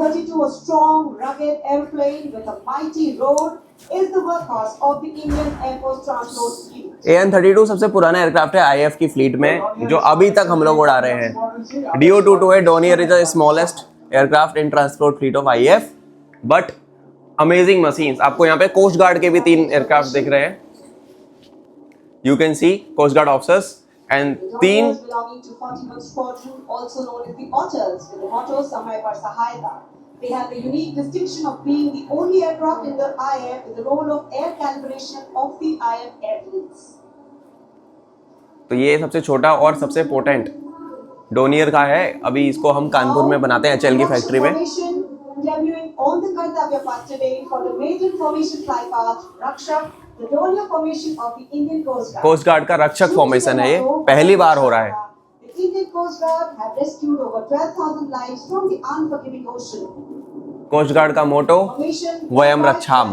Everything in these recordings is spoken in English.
AN-32, a strong, rugged airplane with a mighty roar, is the workhorse of the Indian Air Force transport fleet. AN-32 सबसे पुराना aircraft है if की fleet में, जो अभी तक हम लोग उड़ा रहे हैं। DO-22 है, Donear is the smallest aircraft in transport fleet of if, but amazing machines. आपको यहाँ पे कोस्ट गार्ड के भी 3 एयरक्राफ्ट दिख रहे हैं। You can see coast guard officers and 3 belonging to 41st Squadron, also known as the Otters, with the motto Samay par Sahayata. They have the unique distinction of being the only aircraft in the IAF with the role of air calibration of the IAF airplanes. तो ये सबसे छोटा और सबसे potent Donear का है। अभी इसको हम कानपुर में बनाते हैं एचएल की फैक्ट्री में। Debuting on the Kartavya Path today for the maiden formation flypath, Rakshak, the Donier formation of the Indian Coast Guard. Coast guard का रक्षक फॉर्मेशन है, ये पहली बार हो रहा है। The Indian Coast Guard have rescued over 12,000 lives from the unforgiving ocean. Coast guard का motto वयम रक्षाम।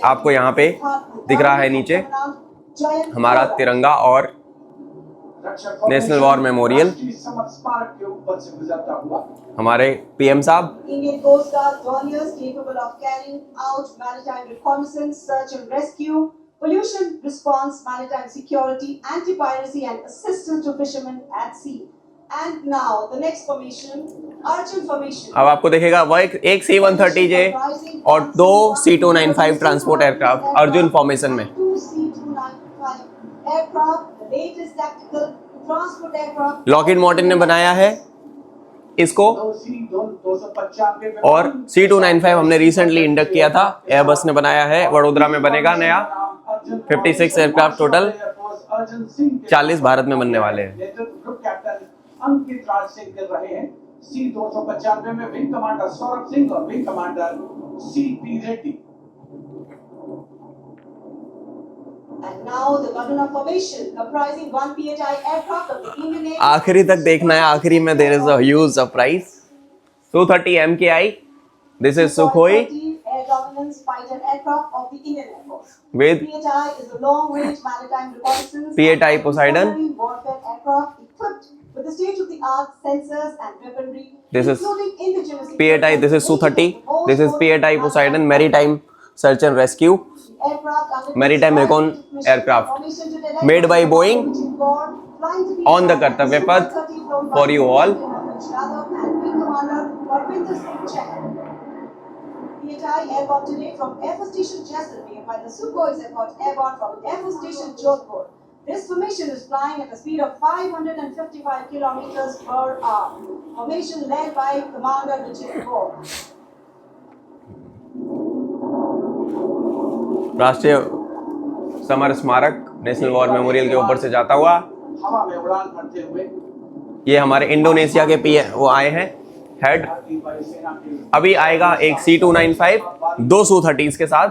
आपको यहाँ पे दिख रहा है नीचे हमारा तिरंगा और नेशनल वॉर मेमोरियल। हमारे पीएम साहब। Indian coast guard Dorniers capable of carrying out maritime reconnaissance, search and rescue, pollution response, maritime security, anti-piracy and assistance to fishermen at sea. And now the next formation, Arjun formation. अब आपको देखेगा वो एक C-130J और 2 C-295 transport aircraft Arjun formation में। 2 C-295 aircraft, the latest tactical transport aircraft. Lockheed Martin ने बनाया है इसको, और C-295 हमने रिसेंटली इंडक्ट किया था, एयरबस ने बनाया है, वडोदरा में बनेगा नया। 56 एयरक्राफ्ट टोटल, 40 भारत में बनने वाले हैं। अंकित राज सिंह कर रहे हैं। C-295 में विंग कमांडर सौरभ सिंह और wing commander C.P. Reddy. And now the Gagana formation comprising 1 PHI aircraft of the Indian Navy. आखिरी तक देखना है, आखिरी में there is a huge surprise. Su-30 MKI. This is Sukhoi. Air dominance fighter aircraft of the Indian Air Force. With PHI is a long-range maritime reconnaissance. PHI Poseidon. Warfare aircraft equipped with the state-of-the-art sensors and weaponry. This is PHI. This is Su-30. This is PHI Poseidon maritime search and rescue. Maritime recon aircraft made by Boeing on the Kartavya Path for you all. PHI airborne today from Air Force Station Jaisalmer, while the Sukhoi aircraft airborne from Air Force Station Jodhpur. This formation is flying at a speed of 555 kilometers per hour. Formation led by Commander Vijay Kaur. राष्ट्रीय summer स्मारक national war memorial के ऊपर से जाता हुआ हवा में उड़ान भरते हुए ये हमारे इंडोनेशिया के पीएम वो आए हैं हेड। अभी आएगा एक C-295, 2 Su-30s के साथ,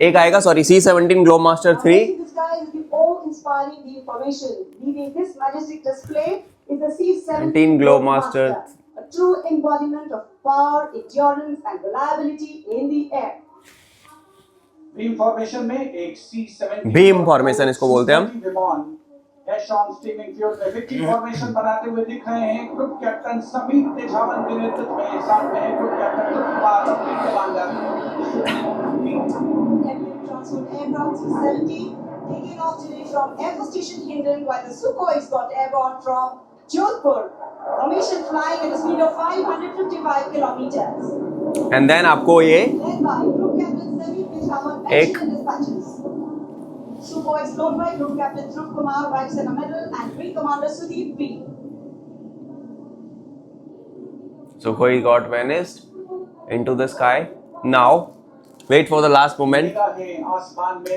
एक आएगा C-17 Globemaster 3। C-17 Globemaster, a true embodiment of power, endurance and reliability in the air. Bhim formation में एक C-17 भीम फॉर्मेशन इसको बोलते हैं हम। स्टीमिंग फ्यूल में विक्की फॉर्मेशन बनाते हुए दिख रहे हैं ग्रुप कैप्टन समीत तेजावन के नेतृत्व में। साथ में है ग्रुप कैप्टन कुमार और wing commander transport aircraft C-70 taking off today from Air Force Station Hindon, while the Sukhois got airborne from Jodhpur. Formation flying at a speed of 555 kilometers. And then आपको ये एक Sukhois flown by Group Captain Dhruv Kumar, Vice and a medal, and Wing Commander Sudeep B. Sukhoi got vanished into the sky. Now, wait for the last moment.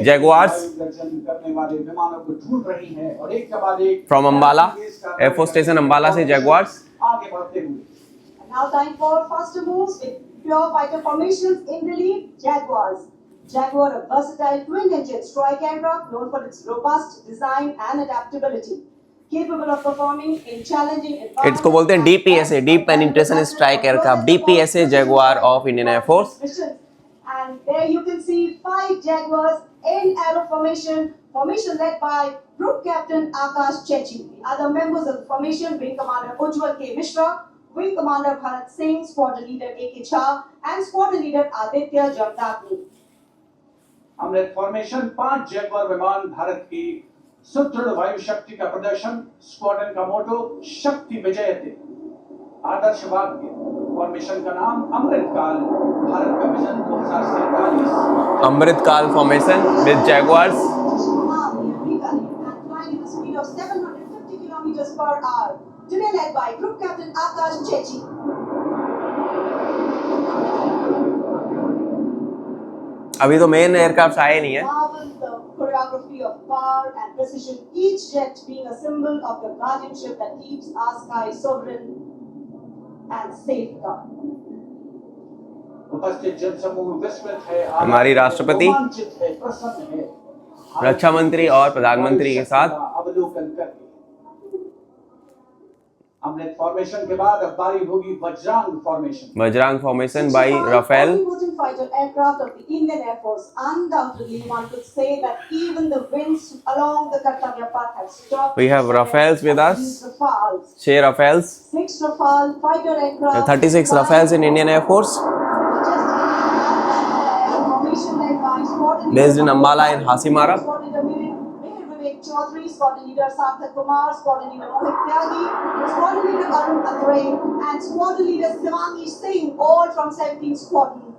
Jaguars from Ambala, Air Force Station Ambala से Jaguars. Now time for faster moves with pure fighter formations in the lead. Jaguars. Jaguar, a versatile twin-engine strike aircraft known for its robust design and adaptability, capable of performing in challenging environments. इसको बोलते हैं DPSA, Deep Penetration Strike Aircraft, DPSA Jaguar of Indian Air Force. And there you can see 5 Jaguars in arrow formation, formation led by Group Captain Akash Chechi. The other members of the formation, Wing Commander Ujjwal K. Mishra, Wing Commander Bharat Singh, Squadron Leader A.K. Jha, and Squadron Leader Aditya Jagdapni. Amrit formation 5 Jaguar विमान भारत की सुदृढ़ वायु शक्ति का प्रदर्शन। Squadron का मोटो शक्ति विजयते। आदर्श वाक्य फॉर्मेशन का नाम अमृतकाल। भारत का vision 2047। Amritkaal formation with jaguars. Of 750 kilometers per hour, today led by Group Captain Akash Chechi. अभी तो मेन एयरक्राफ्ट आए नहीं है। Marvel the choreography of power and precision, each jet being a symbol of the guardianship that keeps our sky sovereign and safeguard. उपस्थित जनसमूह विस्मित है, हमारी राष्ट्रपति, रोमांचित है, प्रसन्न है, रक्षा मंत्री और प्रधानमंत्री के साथ अवलोकन करके। अमृत फॉर्मेशन के बाद अब बारी होगी Vajrang formation. Vajrang formation by Rafale. Fighter aircraft of the Indian Air Force. Undoubtedly, one could say that even the winds along the Kartavya path have stopped. We have Rafales with us. 6 Rafales. 6 Rafale fighter aircraft. 36 Rafales in Indian Air Force. Based in Ambala in Hasimara. Chaudhary, Squadron Leader Sarthak Kumar, Squadron Leader Mohit Tyagi, Squadron Leader Arun Athare, and Squadron Leader Sivangi Singh, all from 17th Squadron.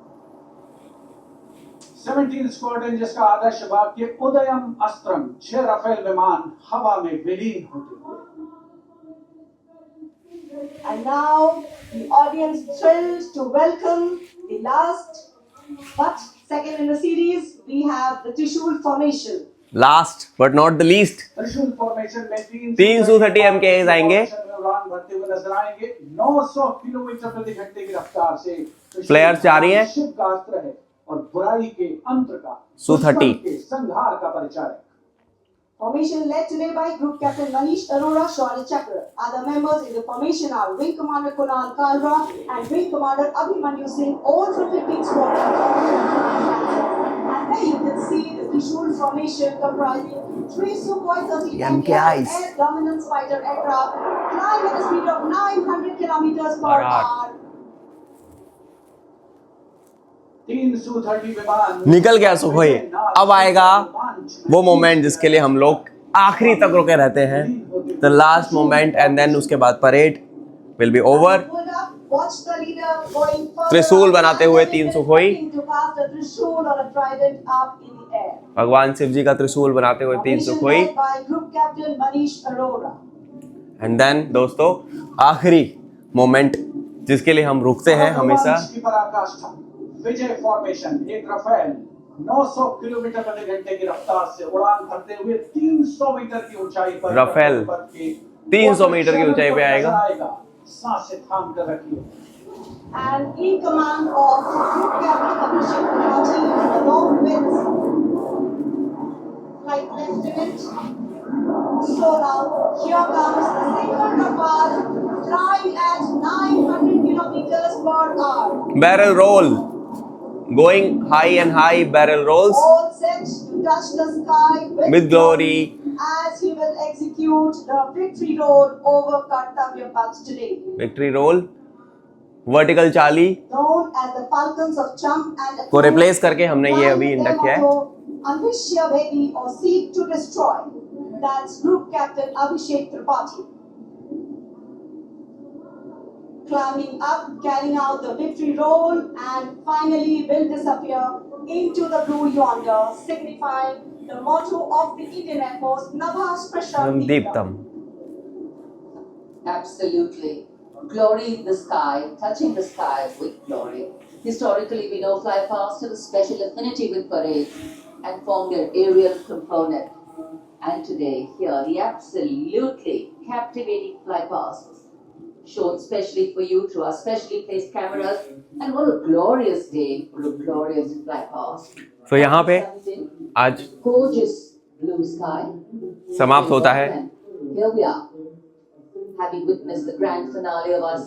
17 squadron जिसका आदर्श वाक्य उदयम अस्त्रम। 6 Rafale विमान हवा में विलीन होते हुए। And now the audience thrilled to welcome the last but second in the series. We have the Trishul formation. Last but not the least. त्रिशूल formation में 3 Su-30 MKs आएंगे। उड़ान भरते हुए नजर आएंगे। 900 किलोमीटर प्रति घंटे की रफ्तार से प्लेयर्स जा रही हैं। शिव का अस्त्र है और बुराई के अंत का, Su-30 के संहार का परिचायक। Formation led today by Group Captain Manish Arora, Shaurya Chakra. Other members in the formation are Wing Commander Kunal Kalra and Wing Commander Abhimanyu Singh, all from 15th Squadron. And there you can see the Trishul formation comprising 3 Sukhoi 30 MKIs. air dominance fighter aircraft flying at a speed of 900 kilometers per hour. 3 Su-30 विमान निकल गया Sukhoi. अब आएगा वो moment जिसके लिए हम लोग आखिरी तक रुके रहते हैं। The last moment and then उसके बाद परेड विल बी ओवर। त्रिशूल बनाते हुए 3 सुखोई। भगवान शिव जी का त्रिशूल बनाते हुए 3 सुखोई। एंड देन दोस्तों आखिरी मोमेंट जिसके लिए हम रुकते हैं हमेशा। विजय फॉर्मेशन। एक राफेल 900 किलोमीटर प्रति घंटे की रफ्तार से उड़ान भरते हुए 300 मीटर की ऊंचाई पर राफेल 300 मीटर की ऊंचाई पे आएगा। सांसें थाम कर रखिए। And in command of Group Captain Abhishek Tripathi, along with Flight Lieutenant. So now here comes the second Rafale flying at 900 kilometers per hour. Barrel roll. Going high and high barrel rolls. All set to touch the sky with glory. As he will execute the victory roll over Kartavya Path today. Victory roll. Vertical चाली known as the Falcons of Jump and को replace करके हमने ये अभी induct किया है। Ambishya Bedi or Seek to Destroy. That's Group Captain Abhishek Tripathi. Climbing up, carrying out the victory roll, and finally will disappear into the blue yonder, signifying the motto of the Indian Air Force, Nabha Prashant Deeptam. Absolutely. Glory in the sky, touching the sky with glory. Historically, we know fly past have a special affinity with parade and form their aerial component. And today, here, the absolutely captivating fly pasts shown specially for you through our specially placed cameras. And what a glorious day for a glorious fly past. So यहाँ पे आज gorgeous blue sky समाप्त होता है। Here we are, having witnessed the grand finale of our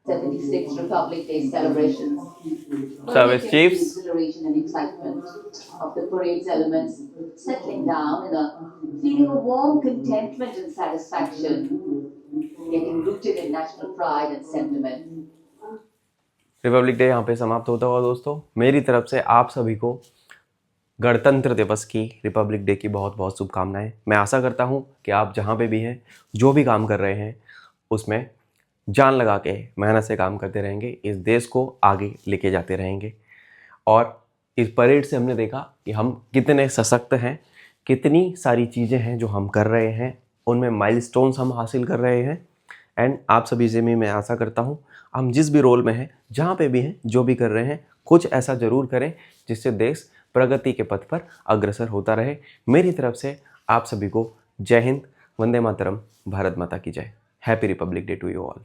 76th Republic Day celebrations. Service chiefs. Exhilaration and excitement of the parade's elements settling down in a feeling of warm contentment and satisfaction. getting rooted in national pride and sentiment. Republic day यहाँ पे समाप्त होता हुआ दोस्तों, मेरी तरफ से आप सभी को गणतंत्र दिवस की, रिपब्लिक डे की बहुत बहुत शुभकामनाएं। मैं आशा करता हूँ कि आप जहाँ पे भी हैं, जो भी काम कर रहे हैं, उसमें जान लगा के मेहनत से काम करते रहेंगे, इस देश को आगे लेके जाते रहेंगे। और इस परेड से हमने देखा कि हम कितने सशक्त हैं, कितनी सारी चीज़ें हैं जो हम कर रहे हैं, उनमें माइलस्टोन्स हम हासिल कर रहे हैं। एंड आप सभी से भी मैं आशा करता हूँ, हम जिस भी रोल में हैं, जहाँ पे भी हैं, जो भी कर रहे हैं, कुछ ऐसा ज़रूर करें जिससे देश प्रगति के पथ पर अग्रसर होता रहे। मेरी तरफ से आप सभी को जय हिंद, वंदे मातरम, भारत माता की जय। Happy republic day to you all.